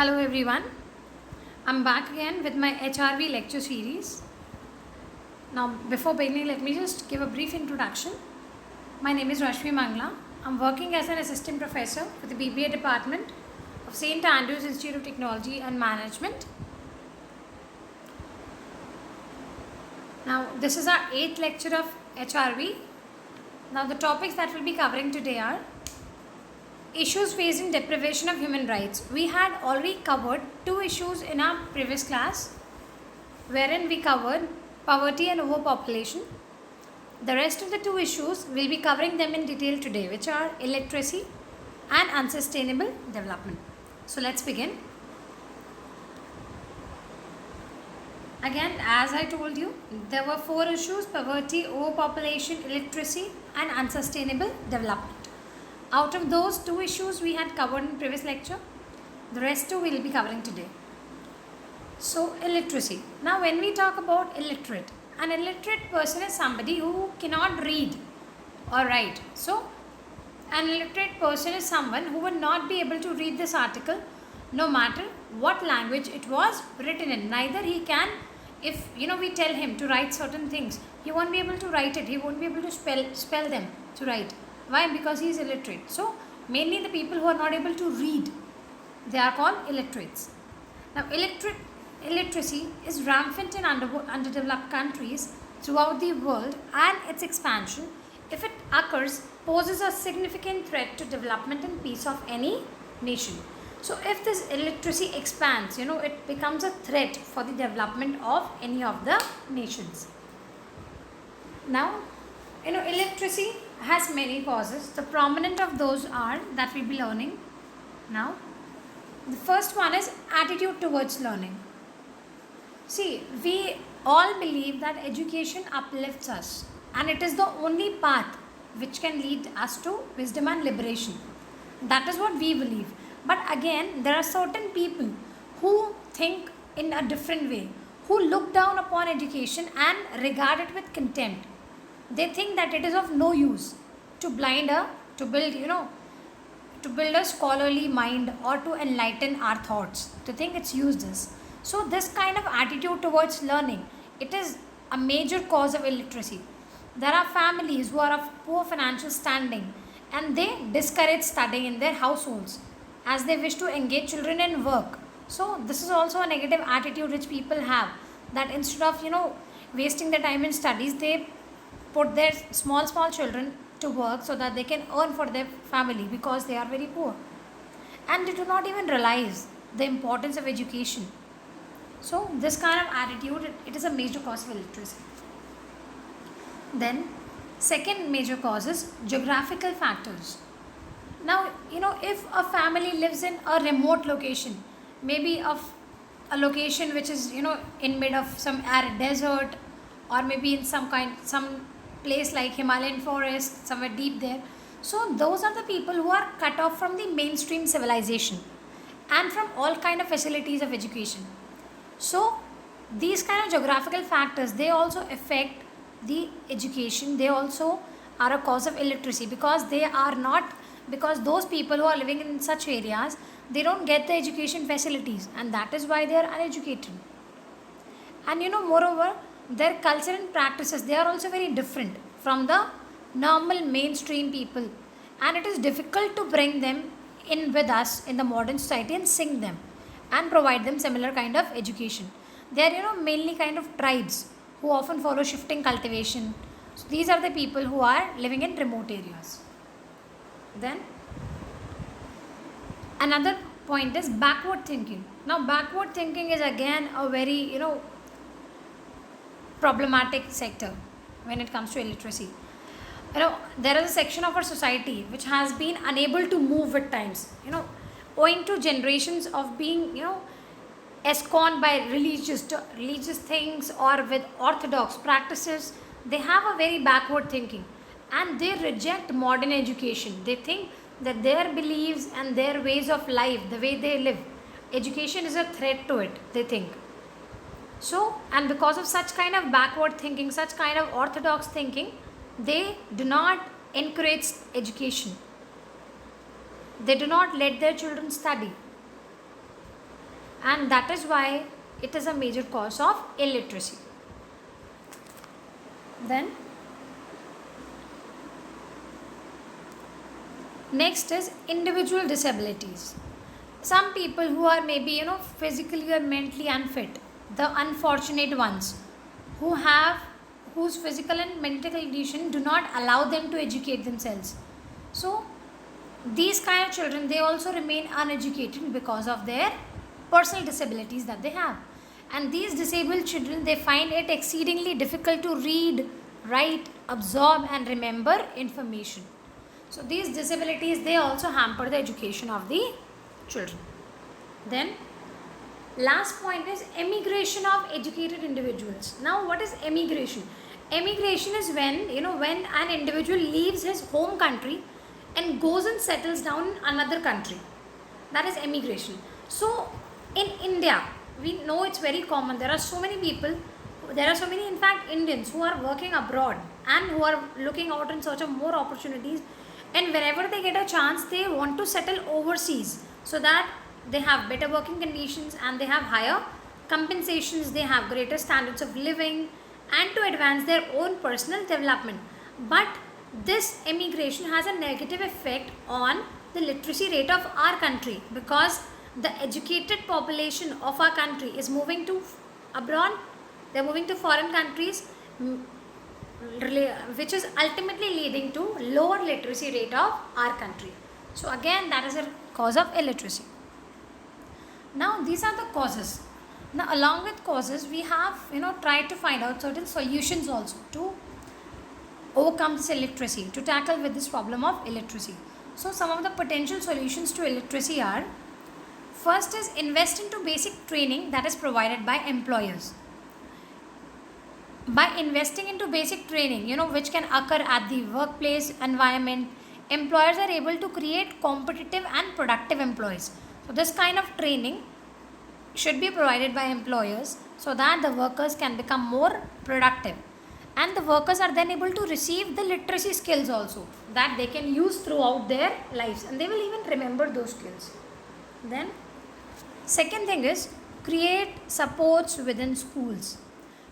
Hello everyone, I'm back again with my HRV lecture series. Now, before beginning, let me just give a brief introduction. My name is Rashmi Mangla. I'm working as an assistant professor for the BBA department of St. Andrews Institute of Technology and Management. Now, this is our 8th lecture of HRV. Now, the topics that we'll be covering today are issues faced in deprivation of human rights. We had already covered two issues in our previous class, wherein we covered poverty and overpopulation. The rest of the two issues, we'll be covering them in detail today, which are illiteracy and unsustainable development. So let's begin. Again, as I told you, there were four issues: poverty, overpopulation, illiteracy and unsustainable development. Out of those two issues we had covered in previous lecture, the rest two we will be covering today. So, illiteracy. Now, when we talk about illiterate, an illiterate person is somebody who cannot read or write. So, an illiterate person is someone who would not be able to read this article no matter what language it was written in. Neither he can, if we tell him to write certain things, he won't be able to write it. He won't be able to spell them to write. Why? Because he is illiterate. So, mainly the people who are not able to read, they are called illiterates. Now, illiteracy is rampant in underdeveloped countries throughout the world, and its expansion, if it occurs, poses a significant threat to development and peace of any nation. So, if this illiteracy expands, it becomes a threat for the development of any of the nations. Now, illiteracy has many causes. The prominent of those are that we'll be learning now. The first one is attitude towards learning. See, we all believe that education uplifts us, and it is the only path which can lead us to wisdom and liberation. That is what we believe. But again, there are certain people who think in a different way, who look down upon education and regard it with contempt. They think that it is of no use to build a scholarly mind or to enlighten our thoughts, to think it's useless. So this kind of attitude towards learning, it is a major cause of illiteracy. There are families who are of poor financial standing and they discourage studying in their households as they wish to engage children in work. So this is also a negative attitude which people have, that instead of wasting their time in studies, they put their small children to work so that they can earn for their family because they are very poor, and they do not even realize the importance of education. So this kind of attitude, it is a major cause of illiteracy. Then second major cause is geographical factors. Now if a family lives in a remote location, maybe of a location which is in mid of some arid desert, or maybe in some place like Himalayan forest, somewhere deep there. So those are the people who are cut off from the mainstream civilization and from all kind of facilities of education. So these kind of geographical factors, they also affect the education. They also are a cause of illiteracy because those people who are living in such areas, they don't get the education facilities, and that is why they are uneducated. And moreover, their culture and practices, they are also very different from the normal mainstream people, and it is difficult to bring them in with us in the modern society and sing them and provide them similar kind of education. They are mainly kind of tribes who often follow shifting cultivation. So these are the people who are living in remote areas. Then another point is backward thinking. Now backward thinking is again a very problematic sector when it comes to illiteracy. There is a section of our society which has been unable to move with times, owing to generations of being escorned by religious things or with orthodox practices. They have a very backward thinking and they reject modern education. They think that their beliefs and their ways of life, the way they live, education is a threat to it, they think. So, and because of such kind of backward thinking, such kind of orthodox thinking, they do not encourage education. They do not let their children study. and that is why it is a major cause of illiteracy. Then next is individual disabilities. Some people who are maybe physically or mentally unfit, the unfortunate ones who have whose physical and mental condition do not allow them to educate themselves. So these kind of children, they also remain uneducated because of their personal disabilities that they have. And these disabled children, they find it exceedingly difficult to read, write, absorb and remember information. So these disabilities, they also hamper the education of the children. Then last point is emigration of educated individuals. Now what is emigration? Emigration is when an individual leaves his home country and goes and settles down in another country. That is emigration. So in India, we know it's very common. There are so many people, there are so many in fact Indians who are working abroad and who are looking out in search of more opportunities, and wherever they get a chance, they want to settle overseas so that they have better working conditions and they have higher compensations, they have greater standards of living and to advance their own personal development. But this emigration has a negative effect on the literacy rate of our country, because the educated population of our country is moving to abroad, they are moving to foreign countries, which is ultimately leading to lower literacy rate of our country. So again, that is a cause of illiteracy. Now these are the causes. Now along with causes, we have tried to find out certain solutions also to overcome this illiteracy, to tackle with this problem of illiteracy. So some of the potential solutions to illiteracy are: first is invest into basic training that is provided by employers. By investing into basic training, which can occur at the workplace environment, employers are able to create competitive and productive employees. So this kind of training should be provided by employers so that the workers can become more productive, and the workers are then able to receive the literacy skills also that they can use throughout their lives, and they will even remember those skills. Then second thing is create supports within schools.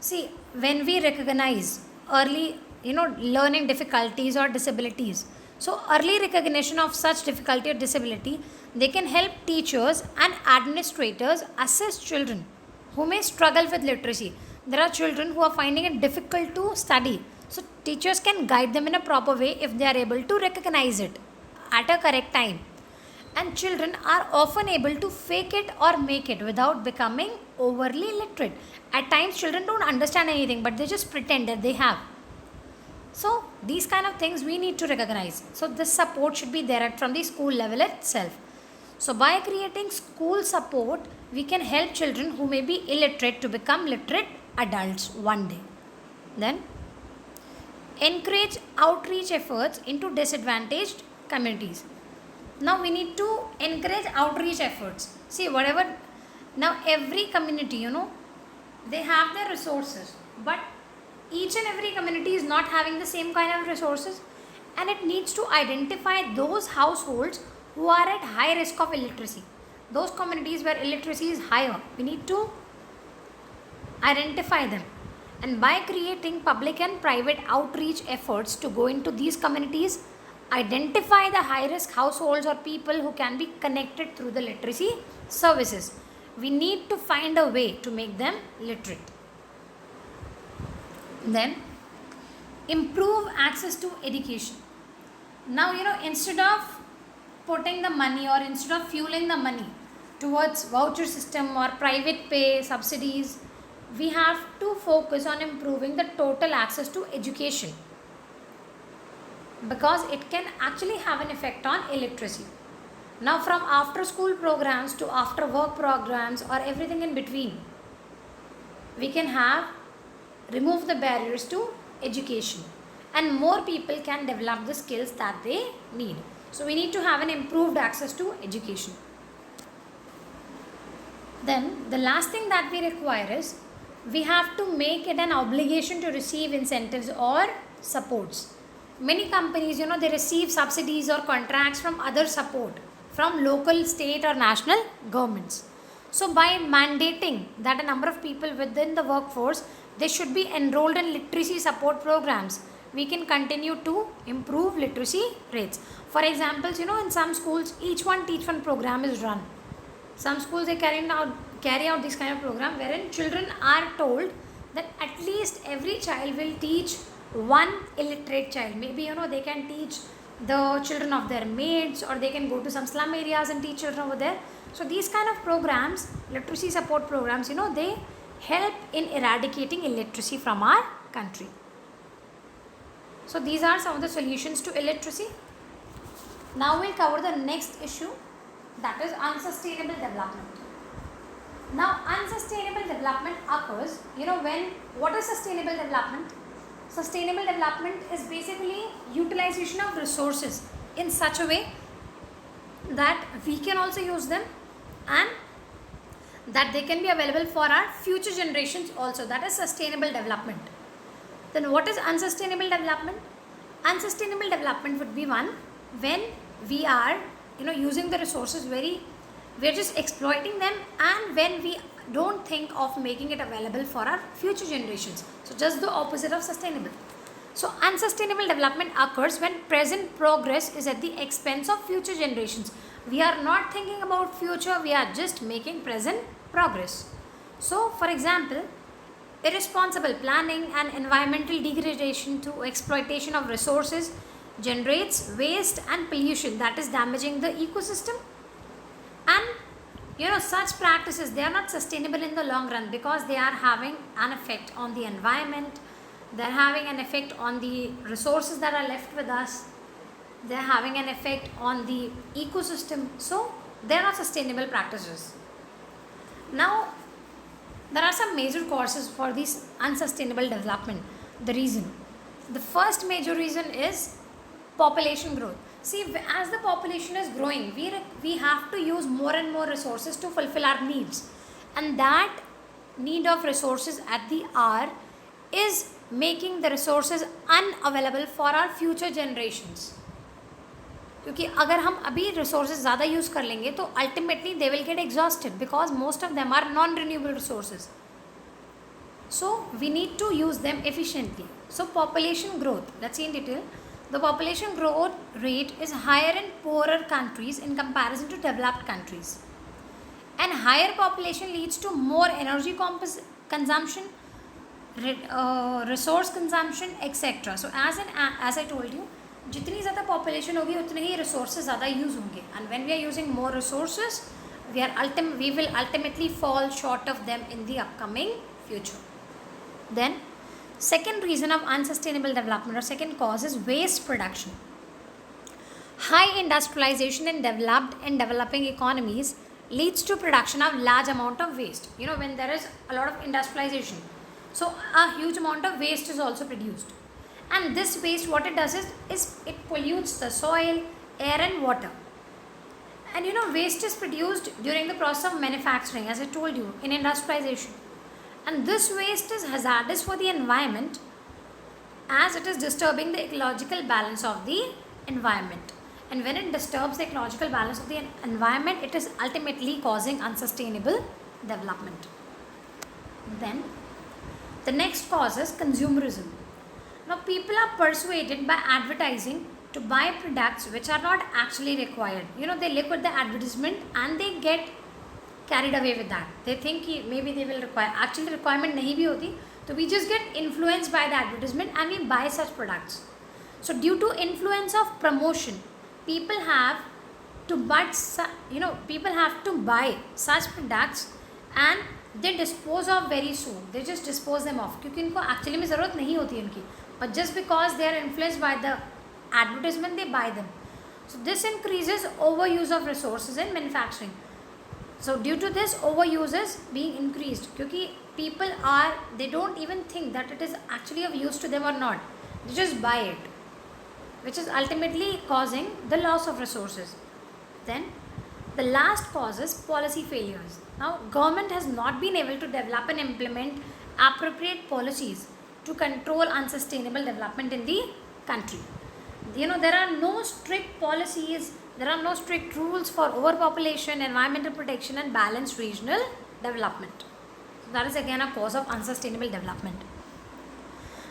See, when we recognize early learning difficulties or disabilities, so early recognition of such difficulty or disability, they can help teachers and administrators assist children who may struggle with literacy. There are children who are finding it difficult to study, so teachers can guide them in a proper way if they are able to recognize it at a correct time. And children are often able to fake it or make it without becoming overly literate. At times children don't understand anything, but they just pretend that they have. So these kind of things we need to recognize. So this support should be there from the school level itself. So by creating school support, we can help children who may be illiterate to become literate adults one day. Then encourage outreach efforts into disadvantaged communities. Now we need to encourage outreach efforts. See, now every community, they have their resources, but each and every community is not having the same kind of resources, and it needs to identify those households who are at high risk of illiteracy. Those communities where illiteracy is higher, we need to identify them, and by creating public and private outreach efforts to go into these communities, identify the high risk households or people who can be connected through the literacy services. We need to find a way to make them literate. Then improve access to education. Now instead of putting the money or instead of fueling the money towards voucher system or private pay subsidies, we have to focus on improving the total access to education, because it can actually have an effect on illiteracy. Now from after school programs to after work programs or everything in between, we can remove the barriers to education, and more people can develop the skills that they need. So we need to have an improved access to education. Then the last thing that we require is we have to make it an obligation to receive incentives or supports. Many companies, they receive subsidies or contracts from other support from local, state or national governments. So by mandating that a number of people within the workforce, they should be enrolled in literacy support programs, we can continue to improve literacy rates. For examples, in some schools, each one teach one program is run. Some schools they carry out this kind of program wherein children are told that at least every child will teach one illiterate child. Maybe they can teach the children of their mates, or they can go to some slum areas and teach children over there. So these kind of programs, literacy support programs, they help in eradicating illiteracy from our country. So these are some of the solutions to illiteracy. Now we'll cover the next issue, that is unsustainable development. Now unsustainable development occurs, what is sustainable development? Sustainable development is basically utilization of resources in such a way that we can also use them and that they can be available for our future generations also. That is sustainable development. Then what is unsustainable development? Unsustainable development would be one when we are using the resources we're just exploiting them, and when we don't think of making it available for our future generations. So just the opposite of sustainable. So unsustainable development occurs when present progress is at the expense of future generations. We are not thinking about future, we are just making present progress. So for example, irresponsible planning and environmental degradation through exploitation of resources generates waste and pollution that is damaging the ecosystem. And such practices, they are not sustainable in the long run because they are having an effect on the environment, they are having an effect on the resources that are left with us, they are having an effect on the ecosystem. So they are not sustainable practices. Now there are some major causes for this unsustainable development. The first major reason is population growth. See, as the population is growing, we have to use more and more resources to fulfill our needs, and that need of resources at the hour is making the resources unavailable for our future generations. क्योंकि अगर हम अभी resources ज़्यादा use कर लेंगे तो ultimately they will get exhausted because most of them are non renewable resources. So we need to use them efficiently. So population growth, let's see in detail. The population growth rate is higher in poorer countries in comparison to developed countries. And higher population leads to more energy consumption, resource consumption, etc. So as I told you, जितनी ज़्यादा population होगी उतने ही resources ज़्यादा use होंगे. And when we are using more resources, we will ultimately fall short of them in the upcoming future. Then second reason of unsustainable development, or second cause, is waste production. High industrialization in developed and developing economies leads to production of large amount of waste. When there is a lot of industrialization, so a huge amount of waste is also produced. And this waste, what it does is it pollutes the soil, air and water. And waste is produced during the process of manufacturing, as I told you, in industrialization. And this waste is hazardous for the environment as it is disturbing the ecological balance of the environment. And when it disturbs the ecological balance of the environment, it is ultimately causing unsustainable development. Then the next cause is consumerism. Now people are persuaded by advertising to buy products which are not actually required. They look at the advertisement and they get carried away with that. They think maybe they will require. Actually requirement nahi bhi hoti. So we just get influenced by the advertisement and we buy such products. So due to influence of promotion, people have to buy such products and they dispose of very soon. They just dispose them off क्योंकि इनको actually में ज़रूरत नहीं होती इनकी. But just because they are influenced by the advertisement, they buy them. So this increases overuse of resources in manufacturing. So due to this, overuse is being increased क्योंकि they don't even think that it is actually of use to them or not. They just buy it, which is ultimately causing the loss of resources. Then the last cause is policy failures. Now government has not been able to develop and implement appropriate policies to control unsustainable development in the country. There are no strict policies There are no strict rules for overpopulation, environmental protection, and balanced regional development. So that is again a cause of unsustainable development.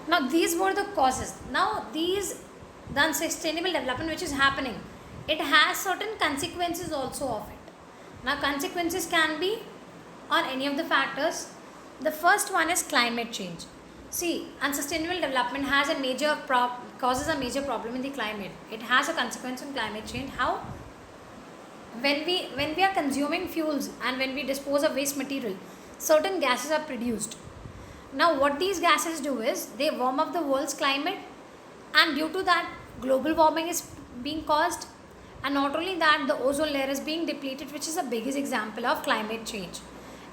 Now these were the causes. Now the unsustainable development which is happening, it has certain consequences also of it. Now consequences can be on any of the factors. The first one is climate change. See, unsustainable development has a major causes a major problem in the climate. It has a consequence on climate change. How? When we are consuming fuels and when we dispose of waste material, certain gases are produced. Now what these gases do is they warm up the world's climate, and due to that global warming is being caused, and not only that, the ozone layer is being depleted, which is the biggest example of climate change.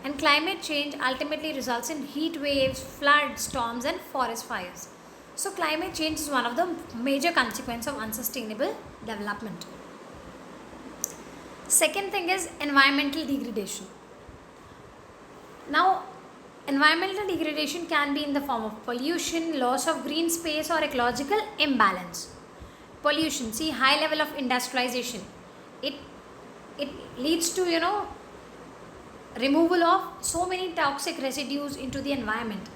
And climate change ultimately results in heat waves, floods, storms, and forest fires. So climate change is one of the major consequences of unsustainable development. Second thing is environmental degradation. Now environmental degradation can be in the form of pollution, loss of green space, or ecological imbalance. Pollution, see, high level of industrialization, it leads to removal of so many toxic residues into the environment,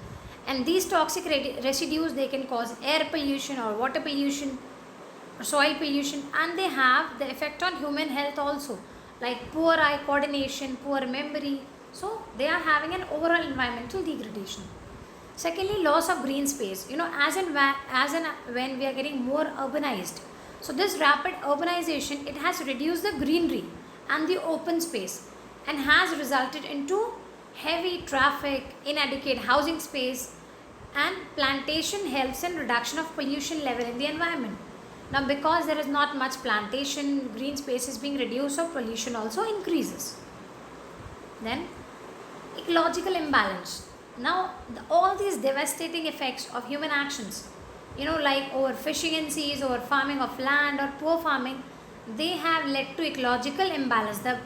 and these toxic residues, they can cause air pollution or water pollution or soil pollution, and they have the effect on human health also, like poor eye coordination, poor memory. So they are having an overall environmental degradation. Secondly, loss of green space. As and when we are getting more urbanized, so this rapid urbanization, it has reduced the greenery and the open space, and has resulted into heavy traffic, inadequate housing space, and plantation helps in reduction of pollution level in the environment. Now because there is not much plantation, green space is being reduced, so pollution also increases. Then ecological imbalance. Now all these devastating effects of human actions, like overfishing in seas, over farming of land, or poor farming, they have led to ecological imbalance. The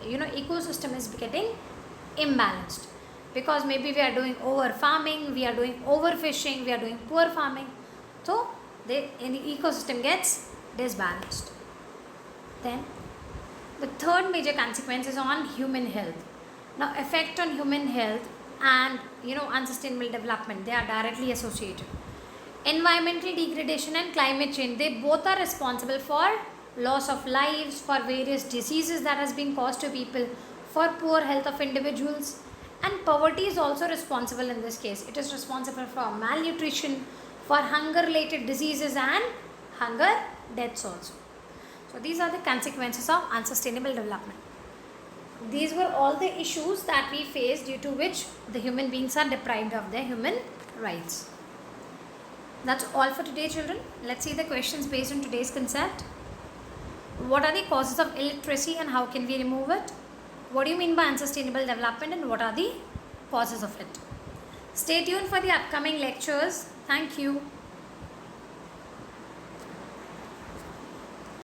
ecosystem is getting imbalanced because maybe we are doing over farming, we are doing overfishing, we are doing poor farming, so the ecosystem gets disbalanced. Then the third major consequence is on human health. Now effect on human health and unsustainable development, they are directly associated. Environmental degradation and climate change, they both are responsible for loss of lives, for various diseases that has been caused to people, for poor health of individuals, and poverty is also responsible in this case. It is responsible for malnutrition, for hunger related diseases, and hunger deaths also. So these are the consequences of unsustainable development. These were all the issues that we face due to which the human beings are deprived of their human rights. That's all for today, children. Let's see the questions based on today's concept. What are the causes of illiteracy and how can we remove it? What do you mean by unsustainable development and what are the causes of it? Stay tuned for the upcoming lectures. Thank you.